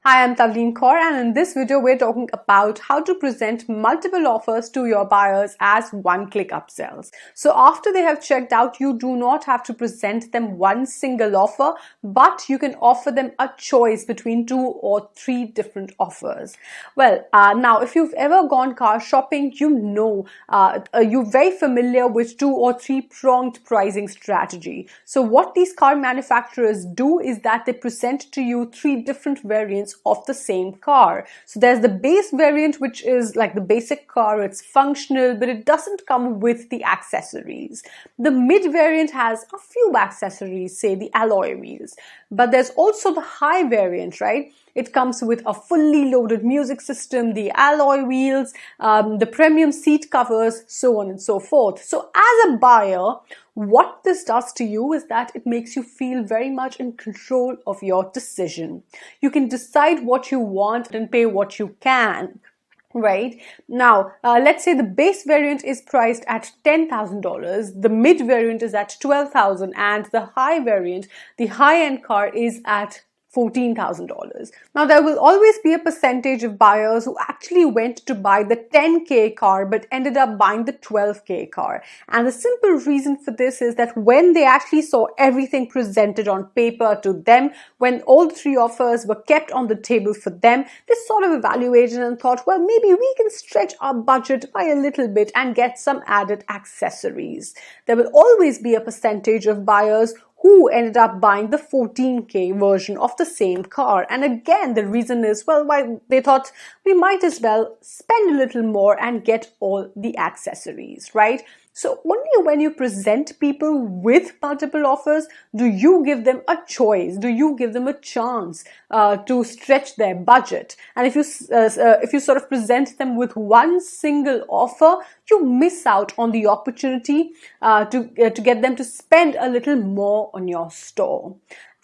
Hi, I'm Tavleen Kaur, and in this video we're talking about how to present multiple offers to your buyers as one-click upsells. So after they have checked out, you do not have to present them one single offer, but you can offer them a choice between 2 or 3 different offers. Well, now if you've ever gone car shopping, you know you're very familiar with 2 or 3 pronged pricing strategy. So what these car manufacturers do is that they present to you 3 different variants of the same car. So there's the base variant, which is like the basic car. It's functional, but it doesn't come with the accessories. The mid variant has a few accessories, say the alloy wheels. But there's also the high variant, right? It comes with a fully loaded music system, the alloy wheels, the premium seat covers, so on and so forth. So as a buyer, what this does to you is that it makes you feel very much in control of your decision. You can decide what you want and pay what you can. Right now, let's say the base variant is priced at $10,000, the mid variant is at $12,000, and the high variant, the high-end car, is at $14,000. Now, there will always be a percentage of buyers who actually went to buy the 10K car but ended up buying the 12K car. And the simple reason for this is that when they actually saw everything presented on paper to them, when all 3 offers were kept on the table for them, they sort of evaluated and thought, well, maybe we can stretch our budget by a little bit and get some added accessories. There will always be a percentage of buyers who ended up buying the 14K version of the same car. And again, the reason is, well, why they thought we might as well spend a little more and get all the accessories, right? So only when you present people with multiple offers do you give them a choice, do you give them a chance to stretch their budget. And if you sort of present them with one single offer, you miss out on the opportunity to get them to spend a little more on your store.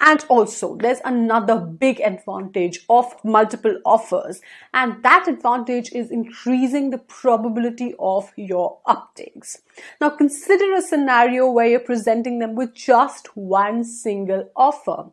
And also, there's another big advantage of multiple offers, and that advantage is increasing the probability of your uptakes. Now, consider a scenario where you're presenting them with just one single offer.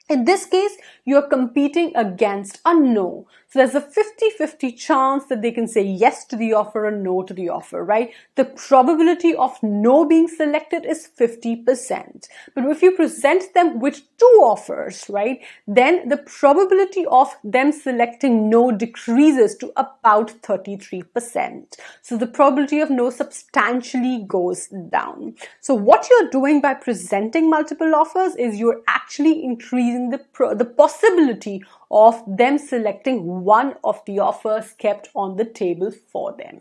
In this case, you're competing against a no. So there's a 50-50 chance that they can say yes to the offer or no to the offer, right? The probability of no being selected is 50%. But if you present them with 2 offers, right, then the probability of them selecting no decreases to about 33%. So the probability of no substantially goes down. So what you're doing by presenting multiple offers is you're actually increasing the possibility of them selecting one of the offers kept on the table for them.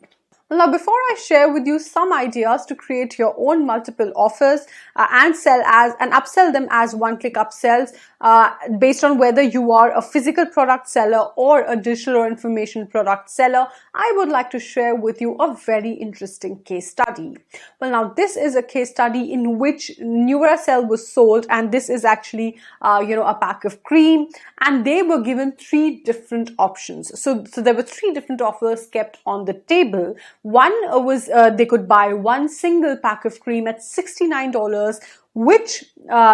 Now, before I share with you some ideas to create your own multiple offers and upsell them as one-click upsells based on whether you are a physical product seller or a digital or information product seller, I would like to share with you a very interesting case study. Well, now this is a case study in which Duracell was sold, and this is actually a pack of cream, and they were given 3 different options. So there were 3 different offers kept on the table. One was they could buy one single pack of cream at $69, which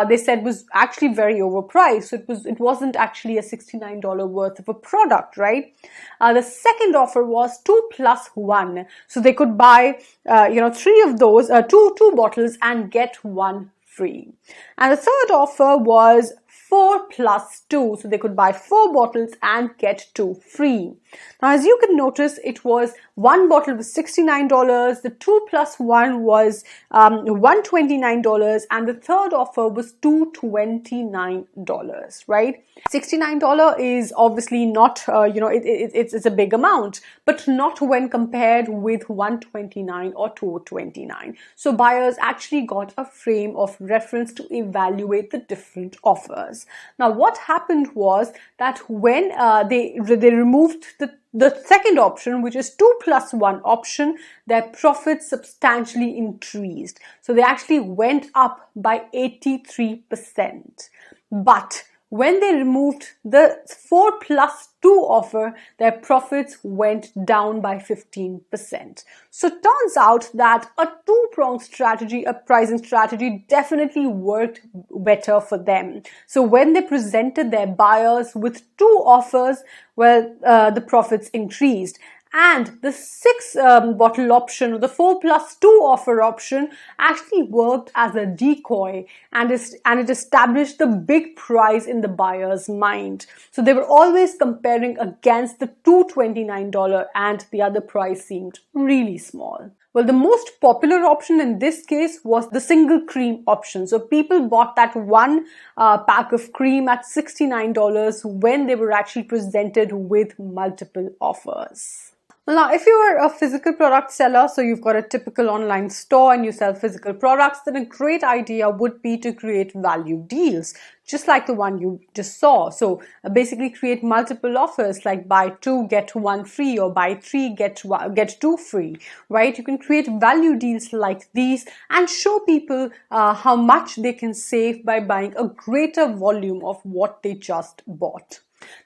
they said was actually very overpriced. So it wasn't actually a $69 worth of a product, right? The second offer was 2 plus 1. So they could buy 3 of those, two bottles and get 1 free. And the third offer was 4 plus 2. So they could buy 4 bottles and get 2 free. Now, as you can notice, it was 1 bottle was $69, the 2 plus 1 was $129, and the third offer was $229, right? $69 is obviously not, it's a big amount, but not when compared with $129 or $229. So buyers actually got a frame of reference to evaluate the different offers. Now, what happened was that when they removed the second option, which is 2 plus 1 option, their profits substantially increased. So they actually went up by 83%. But when they removed the 4+2 offer, their profits went down by 15%. So it turns out that a two-pronged strategy, a pricing strategy, definitely worked better for them. So when they presented their buyers with two offers, well, the profits increased. And the 6 bottle option, or the 4+2 offer option, actually worked as a decoy, and it established the big price in the buyer's mind. So they were always comparing against the $229, and the other price seemed really small. Well, the most popular option in this case was the single cream option. So people bought that one pack of cream at $69 when they were actually presented with multiple offers. Well, now, if you are a physical product seller, so you've got a typical online store and you sell physical products, then a great idea would be to create value deals, just like the one you just saw. So basically create multiple offers like buy 2, get 1 free, or buy 3, get 2 free, right? You can create value deals like these and show people how much they can save by buying a greater volume of what they just bought.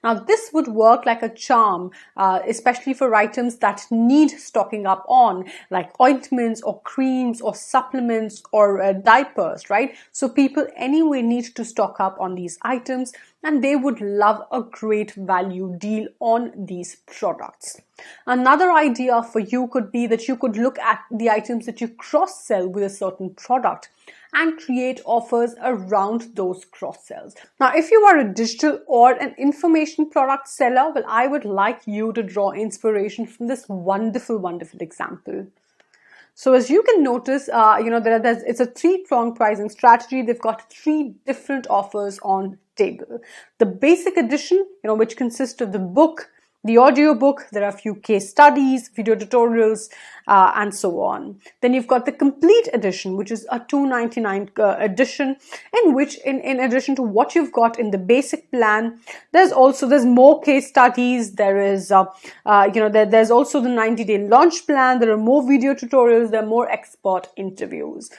Now, this would work like a charm, especially for items that need stocking up on, like ointments or creams or supplements or diapers, right? So people anyway need to stock up on these items, and they would love a great value deal on these products. Another idea for you could be that you could look at the items that you cross-sell with a certain product and create offers around those cross-sells. Now, if you are a digital or an information product seller, well, I would like you to draw inspiration from this wonderful, wonderful example. So as you can notice, it's a 3-pronged pricing strategy. They've got 3 different offers on table. The basic edition, which consists of the book, the audiobook, there are a few case studies, video tutorials, and so on. Then you've got the complete edition, which is a $299 edition, in which, in addition to what you've got in the basic plan, there's more case studies. There is, there's also the 90-day launch plan. There are more video tutorials. There are more expert interviews.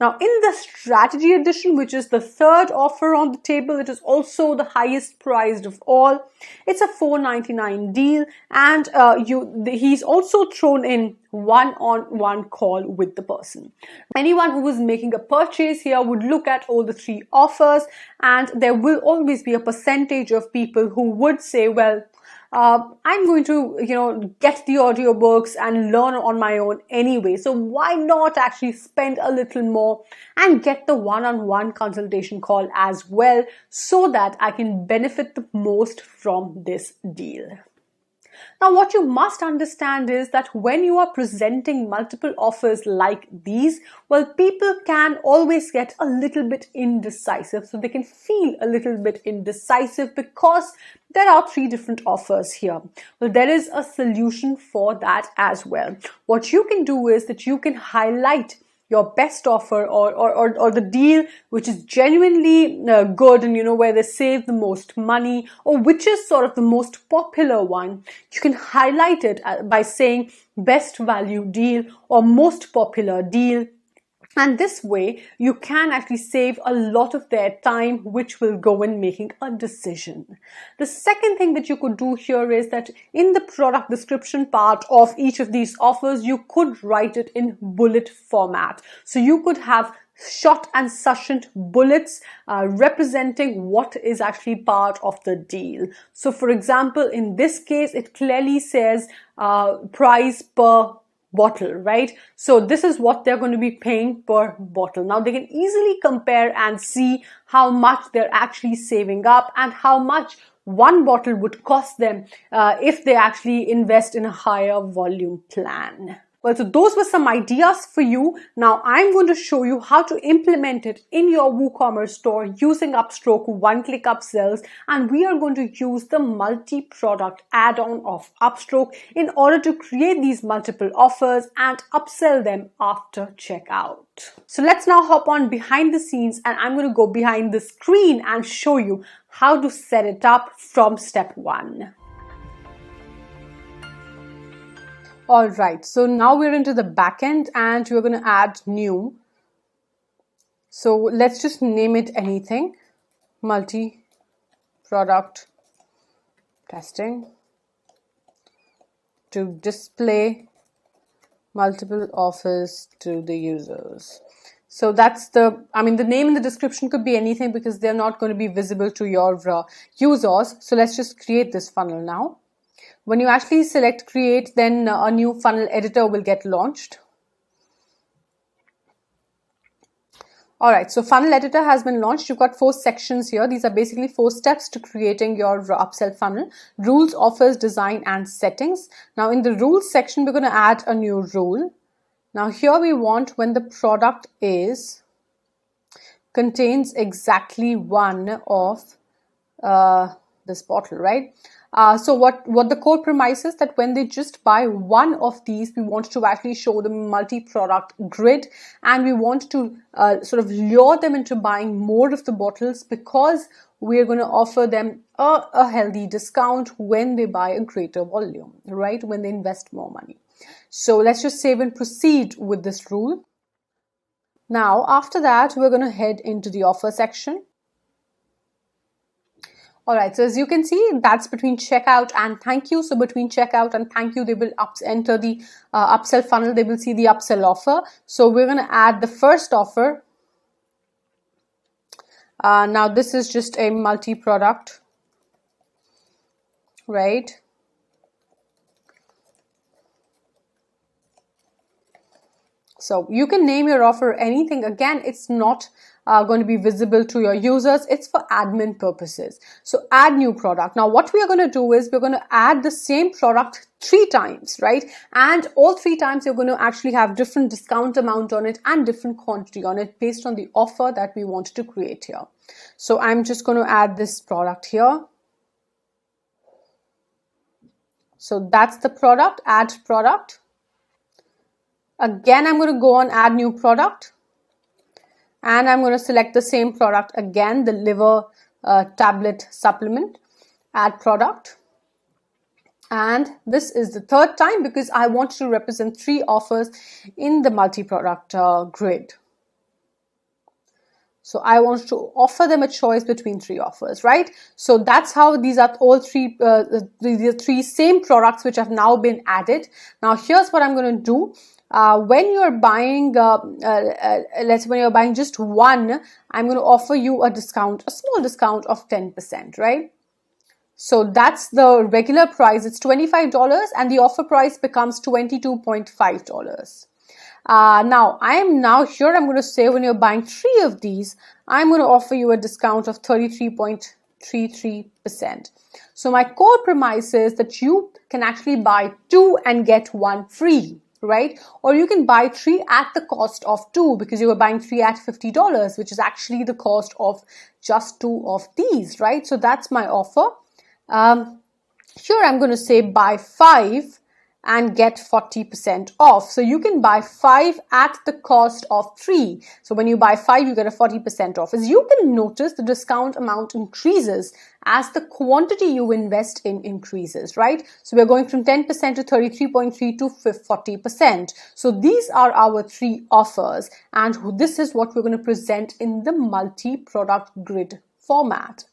Now, in the strategy edition, which is the 3rd offer on the table, it is also the highest priced of all. It's a $499 deal, and he's also thrown in one-on-one call with the person. Anyone who is making a purchase here would look at all the 3 offers, and there will always be a percentage of people who would say, well, I'm going to, get the audiobooks and learn on my own anyway. So why not actually spend a little more and get the one-on-one consultation call as well, so that I can benefit the most from this deal. Now, what you must understand is that when you are presenting multiple offers like these, well, people can always get a little bit indecisive. So they can feel a little bit indecisive because there are 3 different offers here. Well, there is a solution for that as well. What you can do is that you can highlight your best offer or the deal which is genuinely good and where they save the most money, or which is sort of the most popular one. You can highlight it by saying best value deal or most popular deal. And this way, you can actually save a lot of their time, which will go in making a decision. The second thing that you could do here is that in the product description part of each of these offers, you could write it in bullet format. So you could have short and succinct bullets representing what is actually part of the deal. So for example, in this case, it clearly says price per bottle, right? So this is what they're going to be paying per bottle. Now they can easily compare and see how much they're actually saving up and how much one bottle would cost them if they actually invest in a higher volume plan. Well, so those were some ideas for you. Now I'm going to show you how to implement it in your WooCommerce store using UpStroke one-click upsells, and we are going to use the multi-product add-on of UpStroke in order to create these multiple offers and upsell them after checkout. So let's now hop on behind the scenes, and I'm going to go behind the screen and show you how to set it up from step 1. Alright, so now we're into the backend and we're going to add new. So let's just name it anything, multi-product product testing to display multiple offers to the users. So that's the name in the description could be anything because they're not going to be visible to your users. So let's just create this funnel now. When you actually select create, then a new funnel editor will get launched. All right, so funnel editor has been launched. You've got 4 sections here. These are basically 4 steps to creating your upsell funnel: rules, offers, design, and settings. Now in the rules section, we're going to add a new rule. Now here we want when the product contains exactly one of this bottle, right? So what the core premise is that when they just buy one of these, we want to actually show them multi-product grid, and we want to sort of lure them into buying more of the bottles because we're going to offer them a healthy discount when they buy a greater volume, right? When they invest more money. So let's just save and proceed with this rule. Now, after that, we're going to head into the offer section. All right, so as you can see, that's between checkout and thank you. So between checkout and thank you, they will enter the upsell funnel. They will see the upsell offer. So we're going to add the first offer. Now this is just a multi-product, right? So you can name your offer anything. Again, it's not going to be visible to your users. It's for admin purposes. So add new product. Now what we are going to do is we're going to add the same product 3 times, right? And all 3 times you're going to actually have different discount amount on it and different quantity on it based on the offer that we want to create here. So I'm just going to add this product here. So that's the product, add product. Again, I'm going to go on add new product, and I'm going to select the same product again, the liver tablet supplement, add product. And this is the 3rd time because I want to represent 3 offers in the multi-product grid. So I want to offer them a choice between 3 offers, right? So that's how these are all 3 same products which have now been added. Now here's what I'm going to do. When you're buying, let's say when you're buying just one, I'm going to offer you a discount, a small discount of 10%, right? So that's the regular price. It's $25 and the offer price becomes $22.5. Now I'm going to say when you're buying 3 of these, I'm going to offer you a discount of 33.33%. So my core premise is that you can actually buy 2 and get 1 free, right? Or you can buy 3 at the cost of 2 because you are buying 3 at $50, which is actually the cost of just 2 of these, right? So that's my offer. Here I'm going to say buy 5 and get 40% off. So you can buy 5 at the cost of 3. So when you buy 5, you get a 40% off. As you can notice, the discount amount increases as the quantity you invest in increases, right? So we're going from 10% to 33.3 to 40%. So these are our 3 offers, and this is what we're going to present in the multi-product grid format.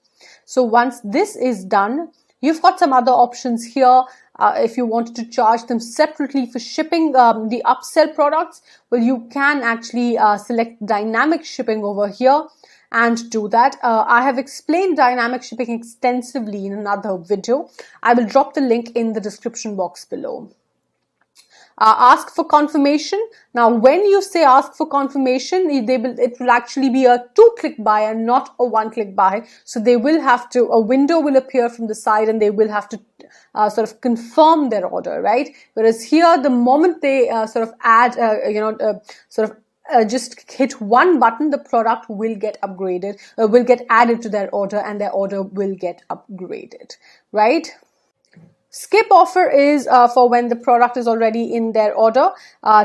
So once this is done, you've got some other options here. If you wanted to charge them separately for shipping the upsell products, well, you can actually select dynamic shipping over here and do that. I have explained dynamic shipping extensively in another video. I will drop the link in the description box below. Ask for confirmation. Now, when you say ask for confirmation, it will actually be a 2-click buy and not a 1-click buy. So they will have to, a window will appear from the side and they will have to sort of confirm their order, right? Whereas here, the moment they sort of add, just hit one button, the product will get upgraded, will get added to their order, and their order will get upgraded, right? Skip offer is for when the product is already in their order.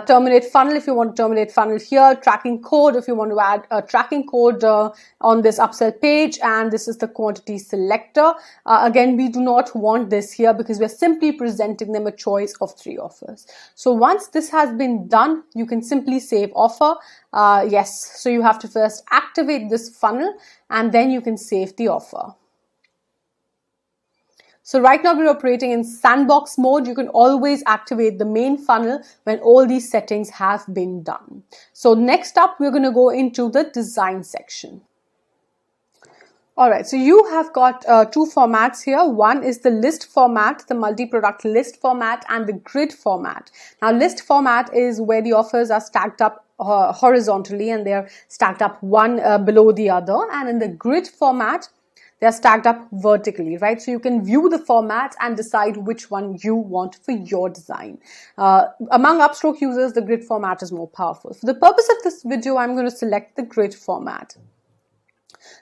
Terminate funnel if you want to terminate funnel here. Tracking code if you want to add a tracking code on this upsell page. And this is the quantity selector. Again, we do not want this here because we're simply presenting them a choice of 3 offers. So once this has been done, you can simply save offer. Yes, so you have to first activate this funnel and then you can save the offer. So right now we're operating in sandbox mode. You can always activate the main funnel when all these settings have been done. So next up, we're going to go into the design section. Alright, so you have got two formats here. One is the list format, the multi-product list format, and the grid format. Now, list format is where the offers are stacked up horizontally and they're stacked up one below the other. And in the grid format, they're stacked up vertically, right? So you can view the format and decide which one you want for your design. Among UpStroke users, the grid format is more powerful. For the purpose of this video, I'm going to select the grid format.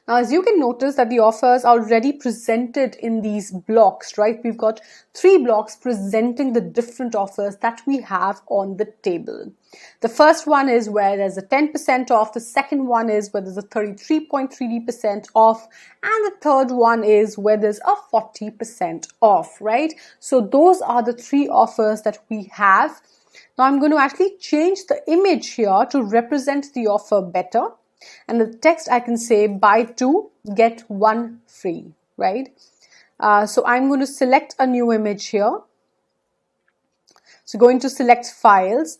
Now, as you can notice that the offers are already presented in these blocks, right? We've got 3 blocks presenting the different offers that we have on the table. The first one is where there's a 10% off. The second one is where there's a 33.3% off. And the third one is where there's a 40% off, right? So those are the 3 offers that we have. Now, I'm going to actually change the image here to represent the offer better. And the text I can say buy 2, get 1 free, right? So I'm going to select a new image here. So going to select files.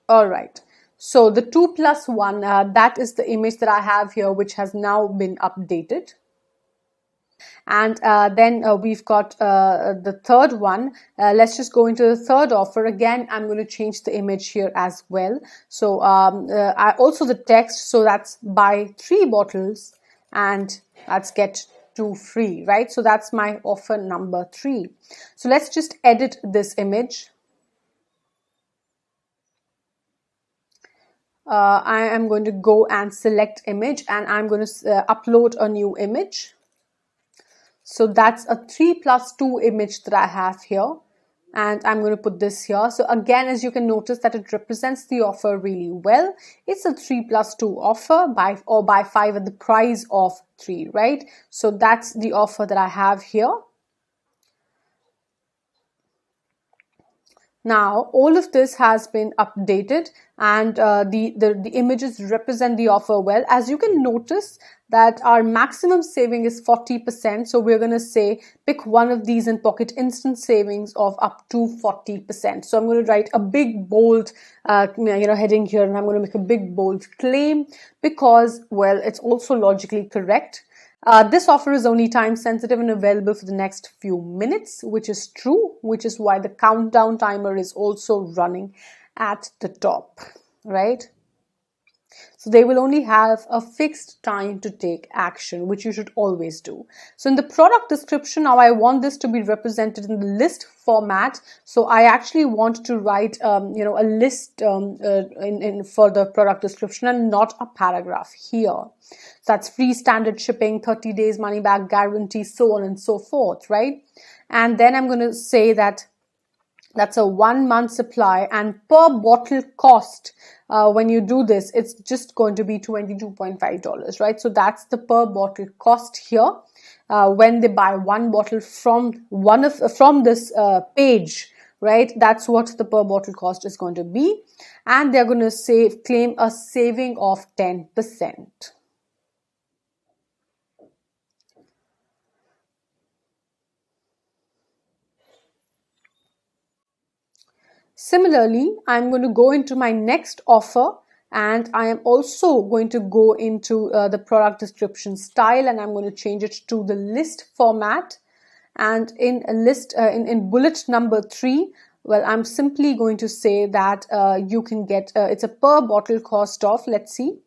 All right. So the 2+1, that is the image that I have here, which has now been updated. And then we've got the third one. Let's just go into the third offer. Again, I'm going to change the image here as well. So also the text. So that's buy 3 bottles and that's get 2 free, right? So that's my offer number 3. So let's just edit this image. I am going to go and select image and I'm going to upload a new image. So that's a 3+2 image that I have here. And I'm going to put this here. So again, as you can notice that it represents the offer really well. It's a 3+2 offer buy 5 at the price of 3, right? So that's the offer that I have here. Now, all of this has been updated and the images represent the offer well. As you can notice that our maximum saving is 40%. So we're going to say pick one of these and pocket instant savings of up to 40%. So I'm going to write a big bold heading here and I'm going to make a big bold claim because, well, it's also logically correct. This offer is only time sensitive and available for the next few minutes, which is true, which is why the countdown timer is also running at the top, right? So they will only have a fixed time to take action, which you should always do. So in the product description, now I want this to be represented in the list format. So I actually want to write, a list for the product description and not a paragraph here. So that's free standard shipping, 30 days money back guarantee, so on and so forth, right? And then I'm going to say that that's a 1 month supply and per bottle cost, when you do this, it's just going to be $22.5, right? So that's the per bottle cost here. When they buy 1 bottle from this page, right? That's what the per bottle cost is going to be. And they're going to claim a saving of 10%. Similarly, I'm going to go into my next offer and I am also going to go into the product description style and I'm going to change it to the list format. And in a list, in bullet number 3, well, I'm simply going to say that you can get, it's a per bottle cost of, let's see.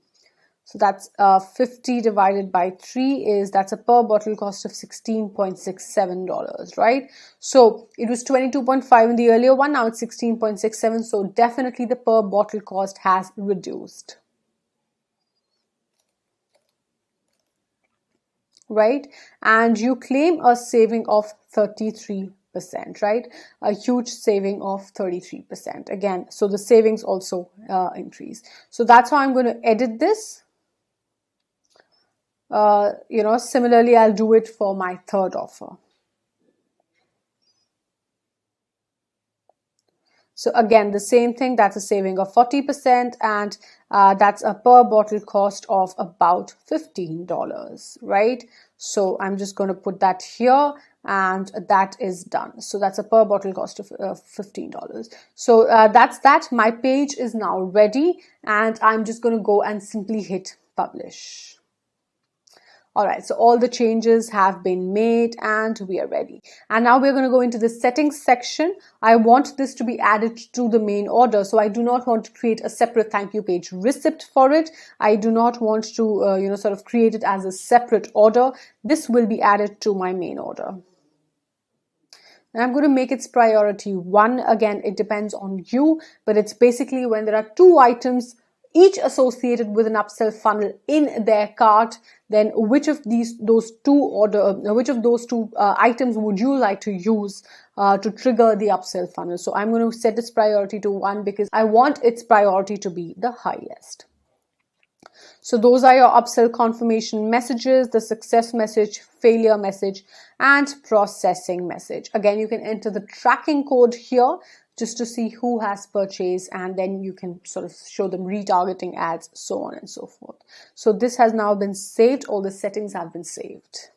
So that's 50 divided by 3 that's a per bottle cost of $16.67, right? So it was 22.5 in the earlier one, now it's 16.67. So definitely the per bottle cost has reduced, right? And you claim a saving of 33%, right? A huge saving of 33%. Again, so the savings also increase. So that's how I'm going to edit this. Similarly, I'll do it for my third offer. So again, the same thing, that's a saving of 40%, and that's a per bottle cost of about $15, right? So I'm just going to put that here, and that is done. So that's a per bottle cost of $15. So that's that. My page is now ready, and I'm just going to go and simply hit publish. All right, so all the changes have been made and we are ready. And now we're going to go into the settings section. I want this to be added to the main order. So I do not want to create a separate thank you page receipt for it. I do not want to, sort of create it as a separate order. This will be added to my main order. And I'm going to make its priority 1. Again, it depends on you, but it's basically when there are 2 items each associated with an upsell funnel in their cart, then which of those two items would you like to use to trigger the upsell funnel? So I'm going to set its priority to 1 because I want its priority to be the highest. So those are your upsell confirmation messages, the success message, failure message, and processing message. Again, you can enter the tracking code here just to see who has purchased, and then you can sort of show them retargeting ads, so on and so forth. So this has now been saved. All the settings have been saved.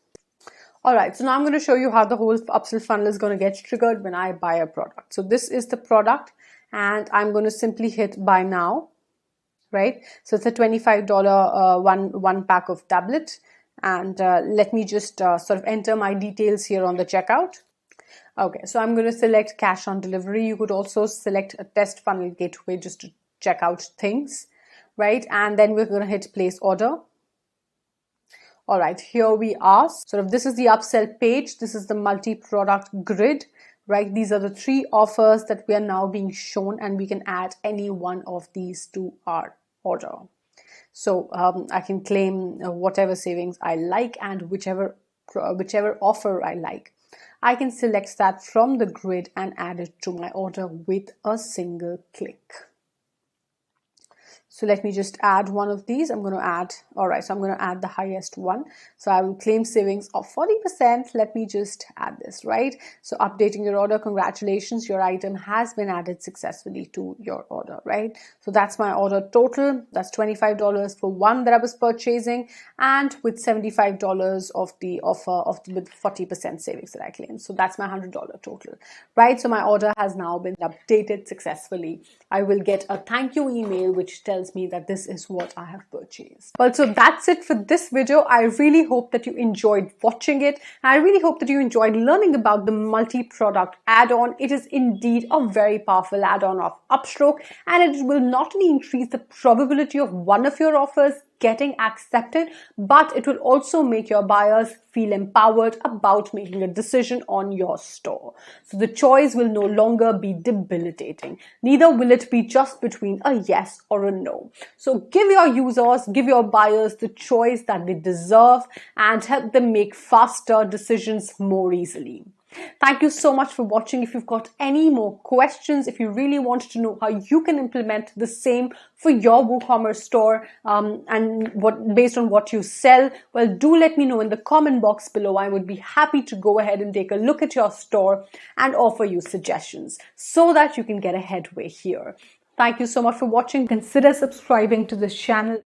All right, so now I'm going to show you how the whole upsell funnel is going to get triggered when I buy a product. So this is the product, and I'm going to simply hit buy now, right? So it's a $25 one pack of tablet, and let me just sort of enter my details here on the checkout. Okay, so I'm going to select cash on delivery. You could also select a test funnel gateway just to check out things, right? And then we're going to hit place order. All right, here we are. Sort of this is the upsell page. This is the multi-product grid, right? These are the 3 offers that we are now being shown, and we can add any one of these to our order. So I can claim whatever savings I like, and whichever offer I like. I can select that from the grid and add it to my order with a single click. So let me just add one of these. I'm going to add the highest one. So I will claim savings of 40%. Let me just add this, right? So updating your order, congratulations, your item has been added successfully to your order, right? So that's my order total. That's $25 for one that I was purchasing, and with $75 of the offer with 40% savings that I claimed. So that's my $100 total, right? So my order has now been updated successfully. I will get a thank you email which tells me that this is what I have purchased. Well, so that's it for this video. I really hope that you enjoyed watching it. I really hope that you enjoyed learning about the multi-product add-on. It is indeed a very powerful add-on of UpStroke, and it will not only increase the probability of one of your offers getting accepted, but it will also make your buyers feel empowered about making a decision on your store. So the choice will no longer be debilitating. Neither will it be just between a yes or a no. So give your users, give your buyers the choice that they deserve, and help them make faster decisions more easily. Thank you so much for watching. If you've got any more questions, if you really want to know how you can implement the same for your WooCommerce store and based on what you sell, well, do let me know in the comment box below. I would be happy to go ahead and take a look at your store and offer you suggestions so that you can get a headway here. Thank you so much for watching. Consider subscribing to this channel.